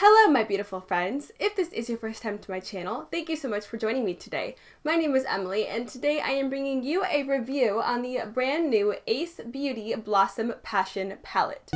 Hello my beautiful friends! If this is your first time to my channel, thank you so much for joining me today. My name is Emily and today I am bringing you a review on the brand new Ace Beaute Blossom Passion palette.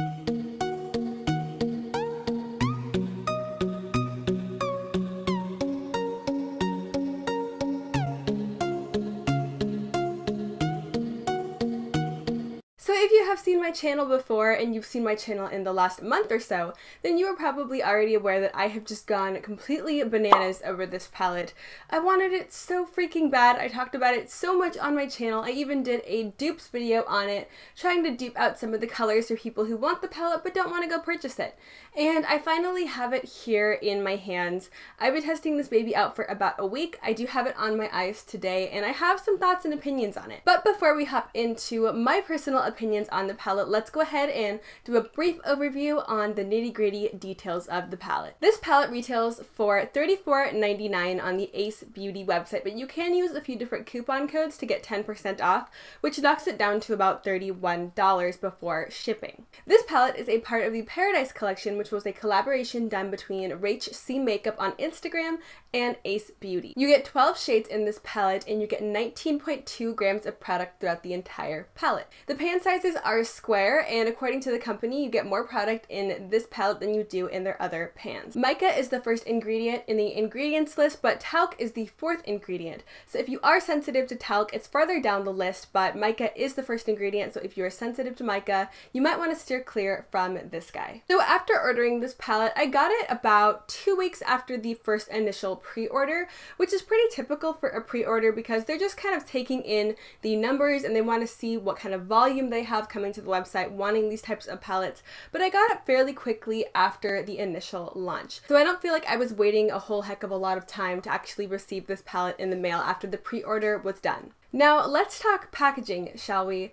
So if you have seen my channel before and you've seen my channel in the last month or so, then you are probably already aware that I have just gone completely bananas over this palette. I wanted it so freaking bad. I talked about it so much on my channel. I even did a dupes video on it, trying to dupe out some of the colors for people who want the palette but don't want to go purchase it. And I finally have it here in my hands. I've been testing this baby out for about a week. I do have it on my eyes today and I have some thoughts and opinions on it. But before we hop into my personal opinions on the palette, let's go ahead and do a brief overview on the nitty-gritty details of the palette. This palette retails for $34.99 on the Ace Beaute website, but you can use a few different coupon codes to get 10% off, which knocks it down to about $31 before shipping. This palette is a part of the Paradise collection, which was a collaboration done between Rach C Makeup on Instagram and Ace Beaute. You get 12 shades in this palette and you get 19.2 grams of product throughout the entire palette. The pan sizes are square, and according to the company, you get more product in this palette than you do in their other pans. Mica is the first ingredient in the ingredients list, but talc is the fourth ingredient. So if you are sensitive to talc, it's farther down the list, but mica is the first ingredient, so if you are sensitive to mica, you might want to steer clear from this guy. So after ordering this palette, I got it about 2 weeks after the first initial pre-order, which is pretty typical for a pre-order because they're just kind of taking in the numbers and they want to see what kind of volume they have coming to the website wanting these types of palettes, but I got it fairly quickly after the initial launch. So I don't feel like I was waiting a whole heck of a lot of time to actually receive this palette in the mail after the pre-order was done. Now let's talk packaging, shall we?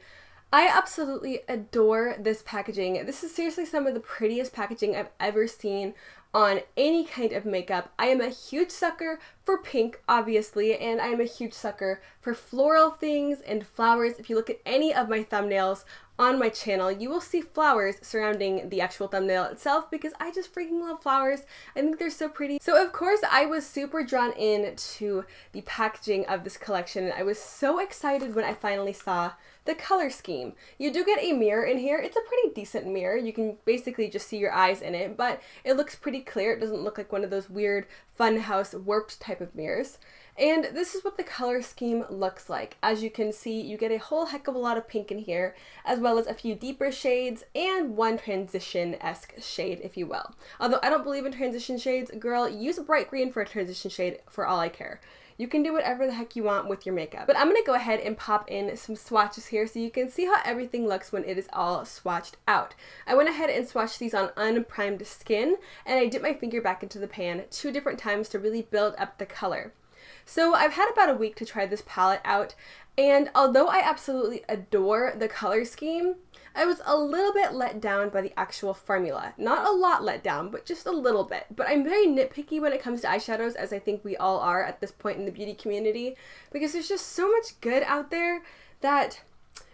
I absolutely adore this packaging. This is seriously some of the prettiest packaging I've ever seen on any kind of makeup. I am a huge sucker for pink, obviously, and I am a huge sucker for floral things and flowers. If you look at any of my thumbnails on my channel, you will see flowers surrounding the actual thumbnail itself because I just freaking love flowers. I think they're so pretty. So of course I was super drawn in to the packaging of this collection and I was so excited when I finally saw the color scheme. You do get a mirror in here. It's a pretty decent mirror. You can basically just see your eyes in it, but it looks pretty clear. It doesn't look like one of those weird funhouse warped type of mirrors. And this is what the color scheme looks like. As you can see, you get a whole heck of a lot of pink in here, as well as a few deeper shades and one transition-esque shade, if you will. Although I don't believe in transition shades, girl, use a bright green for a transition shade for all I care. You can do whatever the heck you want with your makeup. But I'm going to go ahead and pop in some swatches here so you can see how everything looks when it is all swatched out. I went ahead and swatched these on unprimed skin, and I dipped my finger back into the pan 2 different times to really build up the color. So I've had about a week to try this palette out, and although I absolutely adore the color scheme, I was a little bit let down by the actual formula. Not a lot let down, but just a little bit. But I'm very nitpicky when it comes to eyeshadows, as I think we all are at this point in the beauty community, because there's just so much good out there that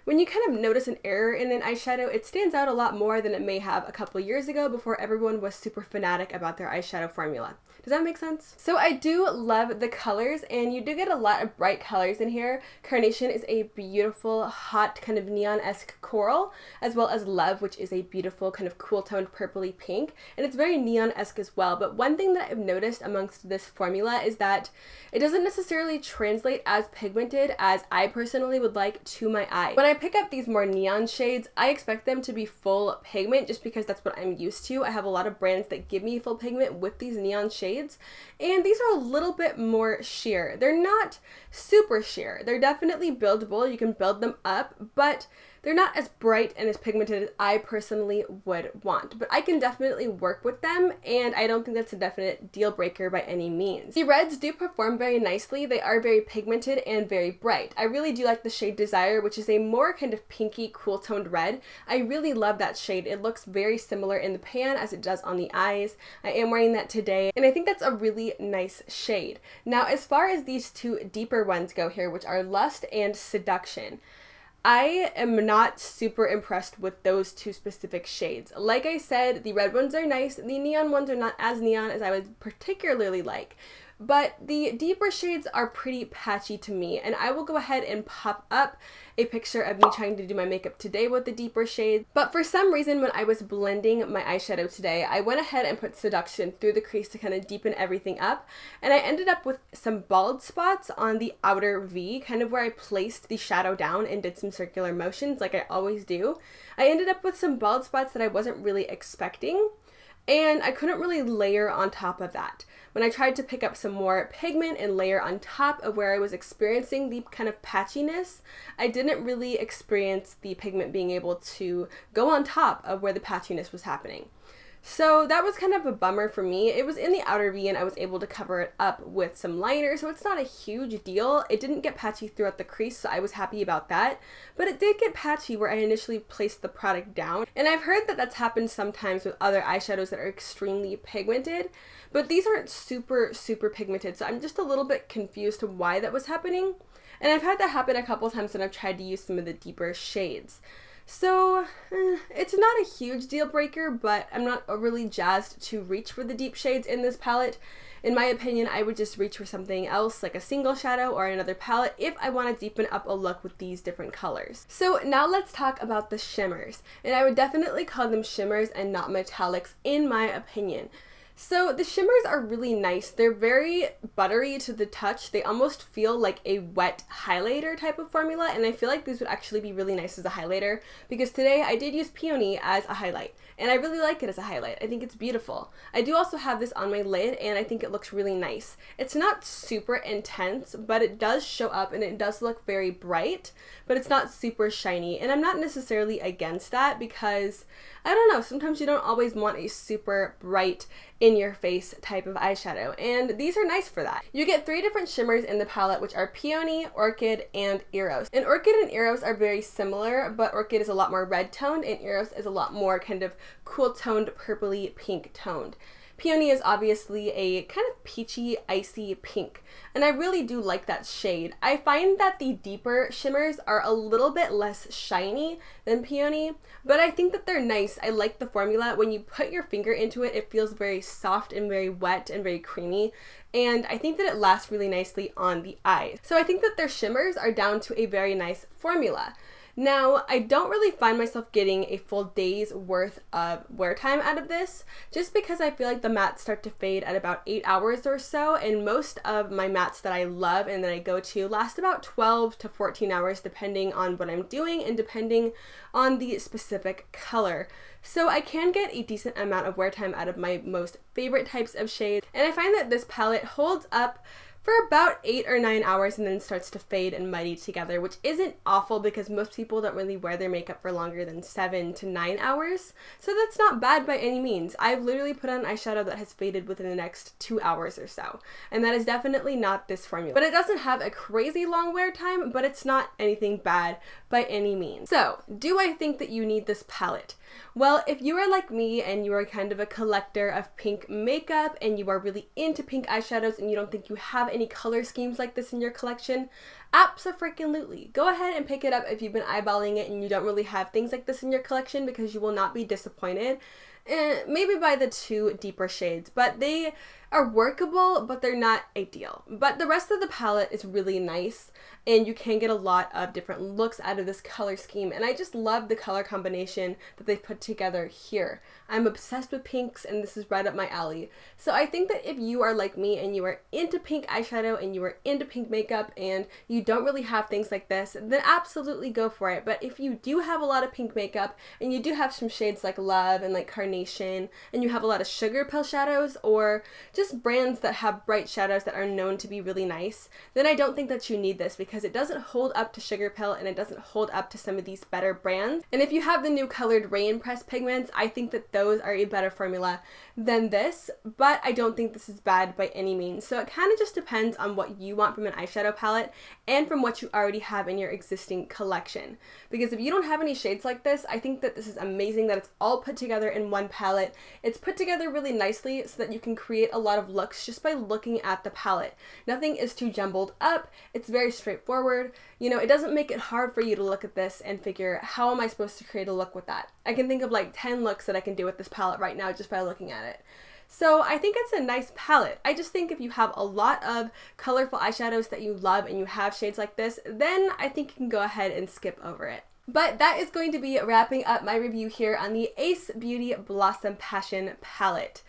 when you kind of notice an error in an eyeshadow, it stands out a lot more than it may have a couple years ago before everyone was super fanatic about their eyeshadow formula. Does that make sense? So I do love the colors, and you do get a lot of bright colors in here. Carnation is a beautiful, hot, kind of neon-esque coral, as well as Love, which is a beautiful, kind of cool-toned purpley pink, and it's very neon-esque as well. But one thing that I've noticed amongst this formula is that it doesn't necessarily translate as pigmented as I personally would like to my eye. When I pick up these more neon shades, I expect them to be full pigment just because that's what I'm used to. I have a lot of brands that give me full pigment with these neon shades, and these are a little bit more sheer. They're not super sheer. They're definitely buildable. You can build them up, but they're not as bright and as pigmented as I personally would want, but I can definitely work with them, and I don't think that's a definite deal breaker by any means. The reds do perform very nicely. They are very pigmented and very bright. I really do like the shade Desire, which is a more kind of pinky, cool-toned red. I really love that shade. It looks very similar in the pan as it does on the eyes. I am wearing that today, and I think that's a really nice shade. Now, as far as these 2 deeper ones go here, which are Lust and Seduction, I am not super impressed with those two specific shades. Like I said, the red ones are nice, the neon ones are not as neon as I would particularly like. But the deeper shades are pretty patchy to me, and I will go ahead and pop up a picture of me trying to do my makeup today with the deeper shades. But for some reason, when I was blending my eyeshadow today, I went ahead and put Seduction through the crease to kind of deepen everything up, and I ended up with some bald spots on the outer V, kind of where I placed the shadow down and did some circular motions like I always do. I ended up with some bald spots that I wasn't really expecting, and I couldn't really layer on top of that. When I tried to pick up some more pigment and layer on top of where I was experiencing the kind of patchiness, I didn't really experience the pigment being able to go on top of where the patchiness was happening. So that was kind of a bummer for me. It was in the outer V and I was able to cover it up with some liner, so it's not a huge deal. It didn't get patchy throughout the crease, so I was happy about that. But it did get patchy where I initially placed the product down. And I've heard that that's happened sometimes with other eyeshadows that are extremely pigmented, but these aren't super pigmented, so I'm just a little bit confused to why that was happening. And I've had that happen a couple times when I've tried to use some of the deeper shades. So, it's not a huge deal breaker, but I'm not overly jazzed to reach for the deep shades in this palette. In my opinion, I would just reach for something else, like a single shadow or another palette, if I want to deepen up a look with these different colors. So now let's talk about the shimmers. And I would definitely call them shimmers and not metallics, in my opinion. So the shimmers are really nice. They're very buttery to the touch. They almost feel like a wet highlighter type of formula, and I feel like these would actually be really nice as a highlighter, because today I did use Peony as a highlight, and I really like it as a highlight. I think it's beautiful. I do also have this on my lid, and I think it looks really nice. It's not super intense, but it does show up, and it does look very bright, but it's not super shiny, and I'm not necessarily against that, because I don't know, sometimes you don't always want a super bright in your face type of eyeshadow, and these are nice for that. You get 3 different shimmers in the palette, which are Peony, Orchid, and Eros. And Orchid and Eros are very similar, but Orchid is a lot more red toned and Eros is a lot more kind of cool toned, purpley pink toned. Peony is obviously a kind of peachy, icy pink, and I really do like that shade. I find that the deeper shimmers are a little bit less shiny than Peony, but I think that they're nice. I like the formula. When you put your finger into it, it feels very soft and very wet and very creamy, and I think that it lasts really nicely on the eyes. So I think that their shimmers are down to a very nice formula. Now, I don't really find myself getting a full day's worth of wear time out of this, just because I feel like the mattes start to fade at about 8 hours or so, and most of my mattes that I love and that I go to last about 12 to 14 hours depending on what I'm doing and depending on the specific color. So I can get a decent amount of wear time out of my most favorite types of shades, and I find that this palette holds up for about 8 or 9 hours and then starts to fade and muddy together, which isn't awful because most people don't really wear their makeup for longer than 7 to 9 hours, so that's not bad by any means. I've literally put on eyeshadow that has faded within the next 2 hours or so, and that is definitely not this formula. But it doesn't have a crazy long wear time, but it's not anything bad by any means. So, do I think that you need this palette? Well, if you are like me and you are kind of a collector of pink makeup and you are really into pink eyeshadows and you don't think you have any color schemes like this in your collection, abso-freaking-lutely. Go ahead and pick it up if you've been eyeballing it and you don't really have things like this in your collection, because you will not be disappointed. Maybe by the 2 deeper shades, but they are workable, but they're not ideal. But the rest of the palette is really nice, and you can get a lot of different looks out of this color scheme, and I just love the color combination that they've put together here. I'm obsessed with pinks, and this is right up my alley. So I think that if you are like me and you are into pink eyeshadow and you are into pink makeup and you don't really have things like this, then absolutely go for it. But if you do have a lot of pink makeup and you do have some shades like Love and like Carnation, and you have a lot of sugar pill shadows or just brands that have bright shadows that are known to be really nice, then I don't think that you need this, because it doesn't hold up to Sugar Pill and it doesn't hold up to some of these better brands. And if you have the new colored Rain Press pigments, I think that those are a better formula than this, but I don't think this is bad by any means. So it kind of just depends on what you want from an eyeshadow palette and from what you already have in your existing collection. Because if you don't have any shades like this, I think that this is amazing that it's all put together in one palette. It's put together really nicely so that you can create a lot of looks just by looking at the palette. Nothing is too jumbled up. It's very straightforward. You know, it doesn't make it hard for you to look at this and figure, how am I supposed to create a look with that? I can think of like 10 looks that I can do with this palette right now just by looking at it. So I think it's a nice palette. I just think if you have a lot of colorful eyeshadows that you love and you have shades like this, then I think you can go ahead and skip over it. But that is going to be wrapping up my review here on the Ace Beaute Blossom Passion palette.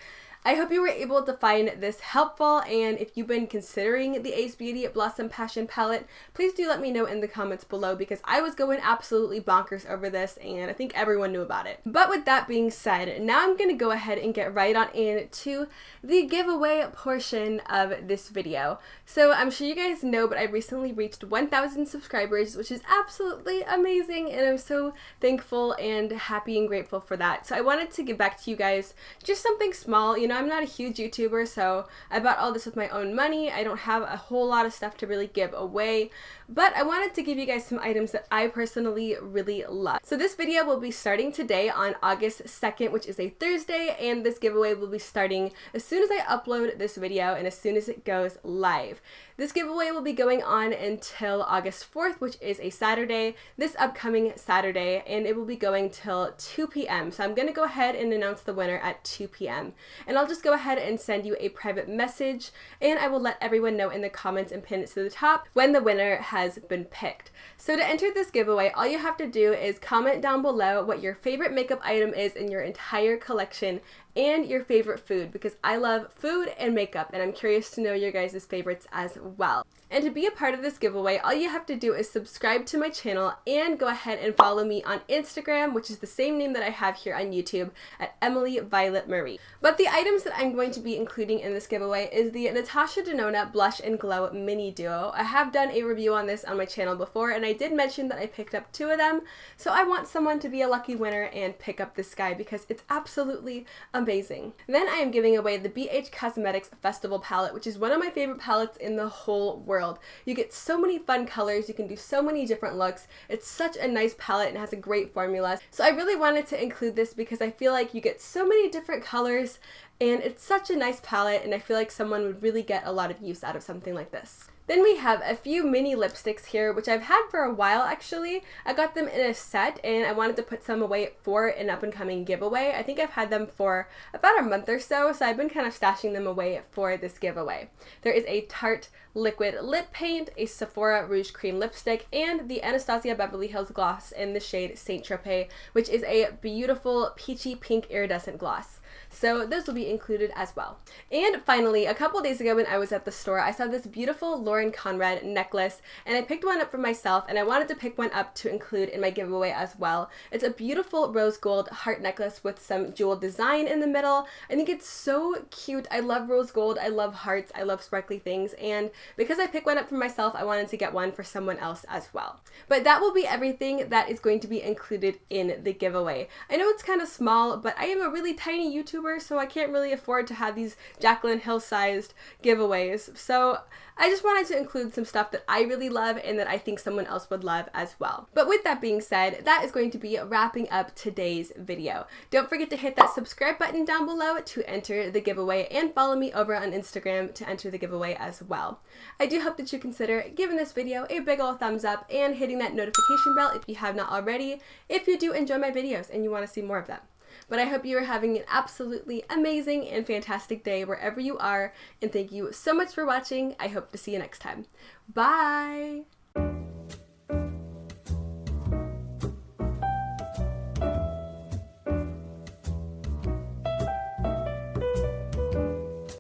I hope you were able to find this helpful, and if you've been considering the Ace Beaute Blossom Passion palette, please do let me know in the comments below, because I was going absolutely bonkers over this and I think everyone knew about it. But with that being said, now I'm going to go ahead and get right on into the giveaway portion of this video. So I'm sure you guys know, but I recently reached 1,000 subscribers, which is absolutely amazing, and I'm so thankful and happy and grateful for that. So I wanted to give back to you guys just something small. You know, I'm not a huge YouTuber, so I bought all this with my own money. I don't have a whole lot of stuff to really give away, but I wanted to give you guys some items that I personally really love. So this video will be starting today on August 2nd, which is a Thursday, and this giveaway will be starting as soon as I upload this video and as soon as it goes live. This giveaway will be going on until August 4th, which is a Saturday, this upcoming Saturday, and it will be going till 2 p.m. So I'm going to go ahead and announce the winner at 2 p.m. And I'll just go ahead and send you a private message, and I will let everyone know in the comments and pin it to the top when the winner has been picked. So to enter this giveaway, all you have to do is comment down below what your favorite makeup item is in your entire collection and your favorite food, because I love food and makeup and I'm curious to know your guys' favorites as well. And to be a part of this giveaway, all you have to do is subscribe to my channel and go ahead and follow me on Instagram, which is the same name that I have here on YouTube, at Emily Violet Marie. But the items that I'm going to be including in this giveaway is the Natasha Denona Blush and Glow Mini Duo. I have done a review on this on my channel before, and I did mention that I picked up 2 of them, so I want someone to be a lucky winner and pick up this guy because it's absolutely amazing. Then I am giving away the BH Cosmetics Festival palette, which is one of my favorite palettes in the whole world. You get so many fun colors, you can do so many different looks. It's such a nice palette and has a great formula. So I really wanted to include this because I feel like you get so many different colors and it's such a nice palette, and I feel like someone would really get a lot of use out of something like this. Then we have a few mini lipsticks here, which I've had for a while actually. I got them in a set and I wanted to put some away for an up-and-coming giveaway. I think I've had them for about a month or so, so I've been kind of stashing them away for this giveaway. There is a Tarte liquid lip paint, a Sephora Rouge Cream lipstick, and the Anastasia Beverly Hills gloss in the shade Saint Tropez, which is a beautiful peachy pink iridescent gloss. So those will be included as well. And finally, a couple days ago when I was at the store, I saw this beautiful Lauren Conrad necklace, and I picked one up for myself, and I wanted to pick one up to include in my giveaway as well. It's a beautiful rose gold heart necklace with some jewel design in the middle. I think it's so cute. I love rose gold, I love hearts, I love sparkly things, and because I picked one up for myself, I wanted to get one for someone else as well. But that will be everything that is going to be included in the giveaway. I know it's kind of small, but I am a really tiny YouTuber, so I can't really afford to have these Jaclyn Hill-sized giveaways. So I just wanted to include some stuff that I really love and that I think someone else would love as well. But with that being said, that is going to be wrapping up today's video. Don't forget to hit that subscribe button down below to enter the giveaway, and follow me over on Instagram to enter the giveaway as well. I do hope that you consider giving this video a big ol' thumbs up and hitting that notification bell if you have not already, if you do enjoy my videos and you want to see more of them. But I hope you are having an absolutely amazing and fantastic day wherever you are, and thank you so much for watching. I hope to see you next time. Bye!